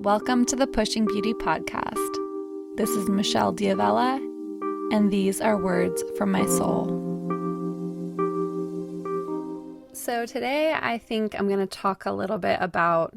Welcome to the Pushing Beauty podcast. This is Michelle Diavella, and these are words from my soul. So today I think I'm going to talk a little bit about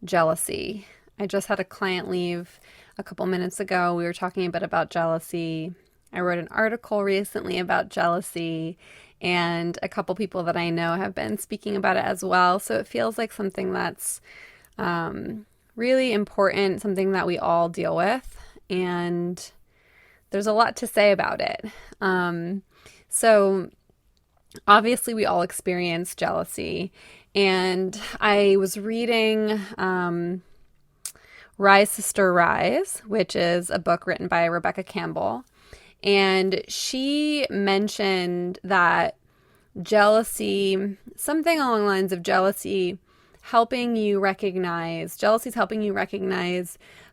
jealousy. I just had a client leave a couple minutes ago. We were talking a bit about jealousy. I wrote an article recently about jealousy, and a couple people that I know have been speaking about it as well. So it feels like something that's really important, something that we all deal with, and there's a lot to say about it. So obviously we all experience jealousy, and I was reading Rise Sister Rise, which is a book written by Rebecca Campbell, and she mentioned that jealousy, something along the lines of jealousy helping you recognize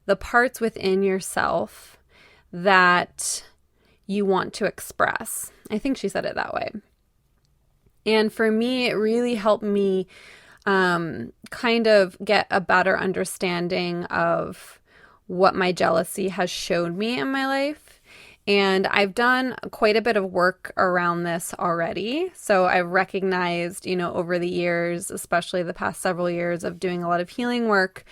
the parts within yourself that you want to express. I think she said it that way. And for me, it really helped me kind of get a better understanding of what my jealousy has showed me in my life. And I've done quite a bit of work around this already. So I've recognized, over the years, especially the past several years of doing a lot of healing work,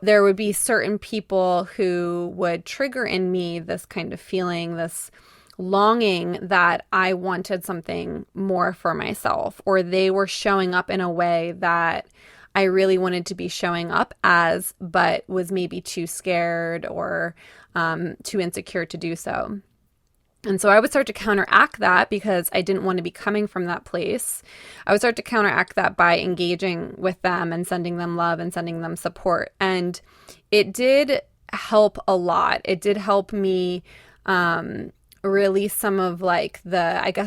there would be certain people who would trigger in me this kind of feeling, this longing that I wanted something more for myself, or they were showing up in a way that I really wanted to be showing up as, but was maybe too scared or too insecure to do so. And so I would start to counteract that because I didn't want to be coming from that place. I would start to counteract that by engaging with them and sending them love and sending them support. And it did help a lot. It did help me release some of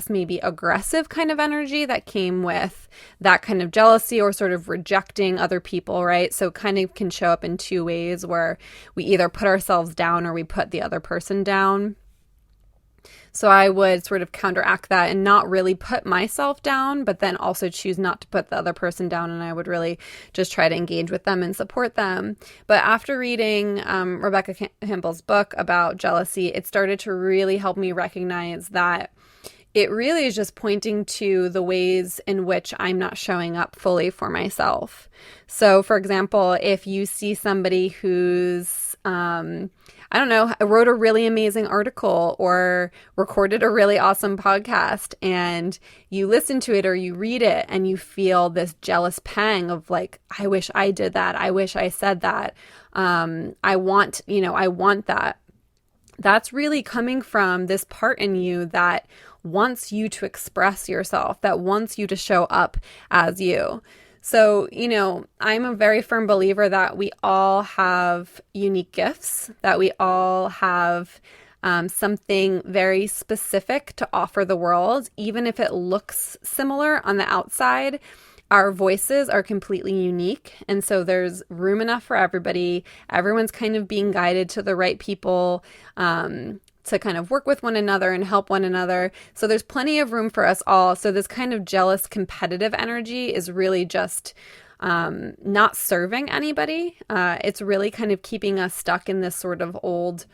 maybe aggressive kind of energy that came with that kind of jealousy or sort of rejecting other people, right? So kind of can show up in two ways where we either put ourselves down or we put the other person down. So I would sort of counteract that and not really put myself down, but then also choose not to put the other person down. And I would really just try to engage with them and support them. But after reading Rebecca Campbell's book about jealousy, it started to really help me recognize that it really is just pointing to the ways in which I'm not showing up fully for myself. So, for example, if you see somebody who's wrote a really amazing article or recorded a really awesome podcast, and you listen to it or you read it and you feel this jealous pang of like, I wish I did that. I wish I said that. I want that. That's really coming from this part in you that wants you to express yourself, that wants you to show up as you. So, I'm a very firm believer that we all have unique gifts, that we all have something very specific to offer the world, even if it looks similar on the outside. Our voices are completely unique, and so there's room enough for everybody. Everyone's kind of being guided to the right people to kind of work with one another and help one another. So there's plenty of room for us all. So this kind of jealous, competitive energy is really just not serving anybody. It's really kind of keeping us stuck in this sort of old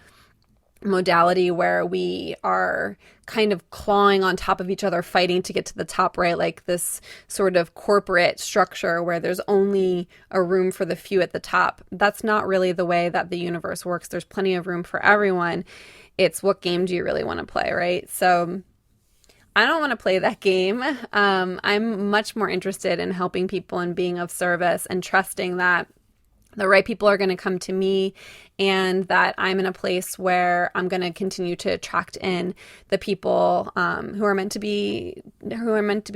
modality where we are kind of clawing on top of each other, fighting to get to the top, right? Like this sort of corporate structure where there's only a room for the few at the top. That's not really the way that the universe works. There's plenty of room for everyone. It's what game do you really want to play, right? So I don't want to play that game. I'm much more interested in helping people and being of service and trusting that the right people are going to come to me, and that I'm in a place where I'm going to continue to attract in the people who are meant to be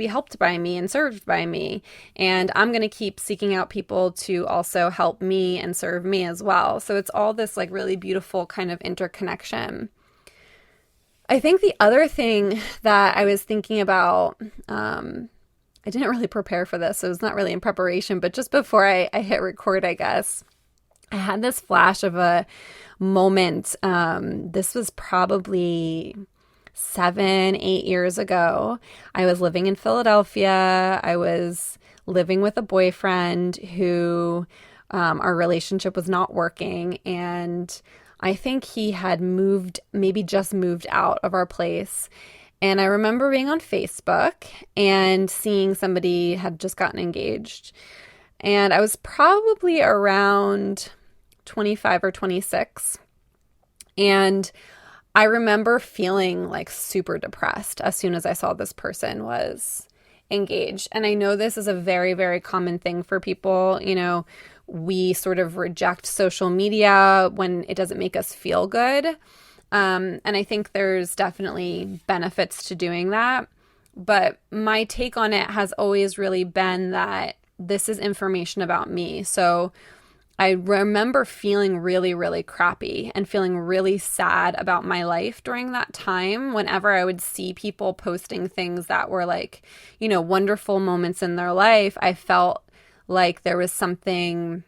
helped by me and served by me. And I'm going to keep seeking out people to also help me and serve me as well. So it's all this like really beautiful kind of interconnection. I think the other thing that I was thinking about, I didn't really prepare for this, so it was not really in preparation, but just before I hit record, I guess, I had this flash of a moment. This was probably 7-8 years ago. I was living in Philadelphia. I was living with a boyfriend who Our relationship was not working, and I think he had moved, maybe just moved out of our place. And I remember being on Facebook and seeing somebody had just gotten engaged. And I was probably around 25 or 26. And I remember feeling like super depressed as soon as I saw this person was engaged. And I know this is a very, very common thing for people. We sort of reject social media when it doesn't make us feel good. And I think there's definitely benefits to doing that. But my take on it has always really been that this is information about me. So I remember feeling really, really crappy and feeling really sad about my life during that time whenever I would see people posting things that were like, wonderful moments in their life. I felt like there was something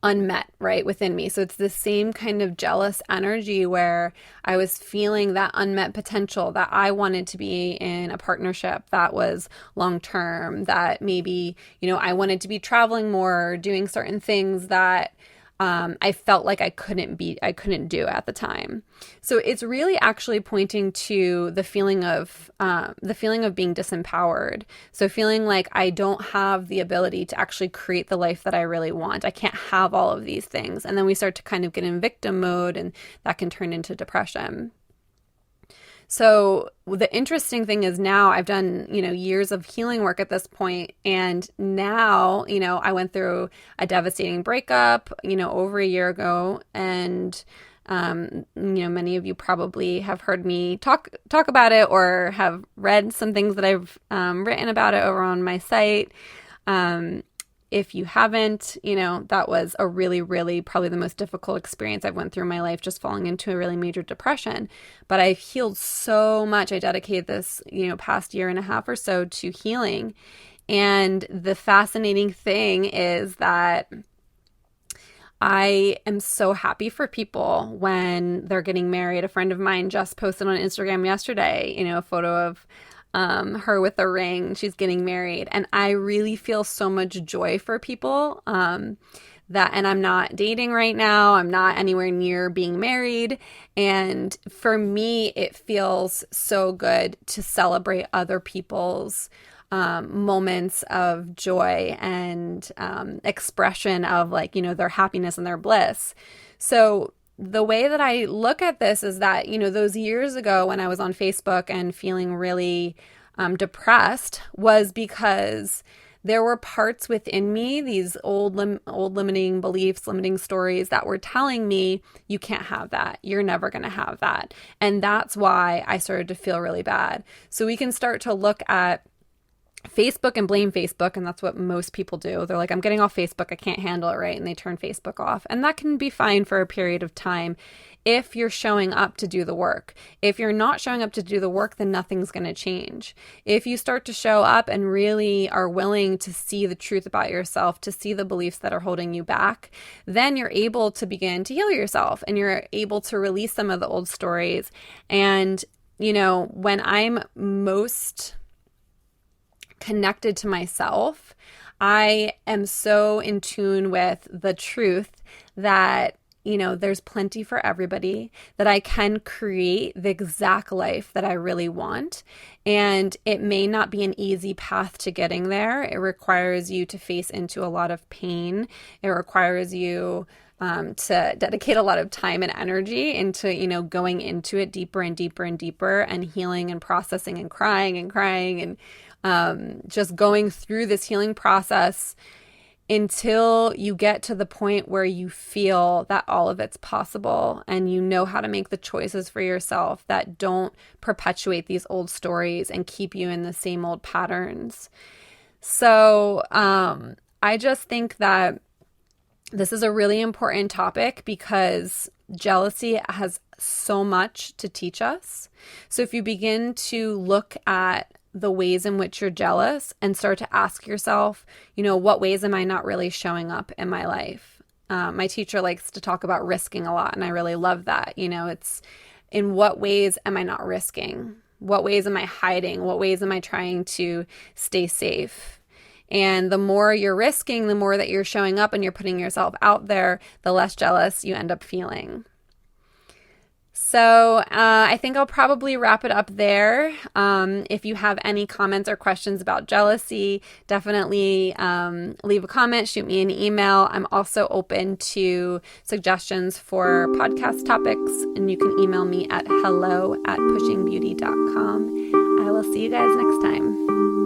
unmet right within me. So it's the same kind of jealous energy where I was feeling that unmet potential, that I wanted to be in a partnership that was long term, that maybe, I wanted to be traveling more, doing certain things that I felt like I couldn't do at the time. So it's really actually pointing to the feeling of being disempowered. So feeling like I don't have the ability to actually create the life that I really want. I can't have all of these things. And then we start to kind of get in victim mode, and that can turn into depression. So the interesting thing is now I've done, years of healing work at this point. And now, I went through a devastating breakup, over a year ago. And, many of you probably have heard me talk about it or have read some things that I've written about it over on my site. If you haven't, that was a really, really probably the most difficult experience I've went through in my life, just falling into a really major depression. But I've healed so much. I dedicated this, past year and a half or so to healing. And the fascinating thing is that I am so happy for people when they're getting married. A friend of mine just posted on Instagram yesterday, a photo of her with a ring. She's getting married. And I really feel so much joy for people and I'm not dating right now. I'm not anywhere near being married. And for me, it feels so good to celebrate other people's moments of joy and expression of their happiness and their bliss. So the way that I look at this is that, those years ago when I was on Facebook and feeling really depressed was because there were parts within me, these old limiting beliefs, limiting stories that were telling me, you can't have that. You're never going to have that. And that's why I started to feel really bad. So we can start to look at Facebook and blame Facebook, and that's what most people do. They're like, I'm getting off Facebook, I can't handle it, right? And they turn Facebook off. And that can be fine for a period of time if you're showing up to do the work. If you're not showing up to do the work, then nothing's going to change. If you start to show up and really are willing to see the truth about yourself, to see the beliefs that are holding you back, then you're able to begin to heal yourself, and you're able to release some of the old stories. And, when I'm most connected to myself, I am so in tune with the truth that, there's plenty for everybody, that I can create the exact life that I really want. And it may not be an easy path to getting there. It requires you to face into a lot of pain. It requires you to dedicate a lot of time and energy into, going into it deeper and deeper and deeper, and healing and processing and crying and just going through this healing process until you get to the point where you feel that all of it's possible and you know how to make the choices for yourself that don't perpetuate these old stories and keep you in the same old patterns. So I just think that this is a really important topic because jealousy has so much to teach us. So if you begin to look at the ways in which you're jealous and start to ask yourself, what ways am I not really showing up in my life? My teacher likes to talk about risking a lot, and I really love that. It's in what ways am I not risking? What ways am I hiding? What ways am I trying to stay safe? And the more you're risking, the more that you're showing up and you're putting yourself out there, the less jealous you end up feeling. So I think I'll probably wrap it up there. If you have any comments or questions about jealousy, definitely leave a comment, shoot me an email. I'm also open to suggestions for podcast topics, and you can email me at hello@pushingbeauty.com. I will see you guys next time.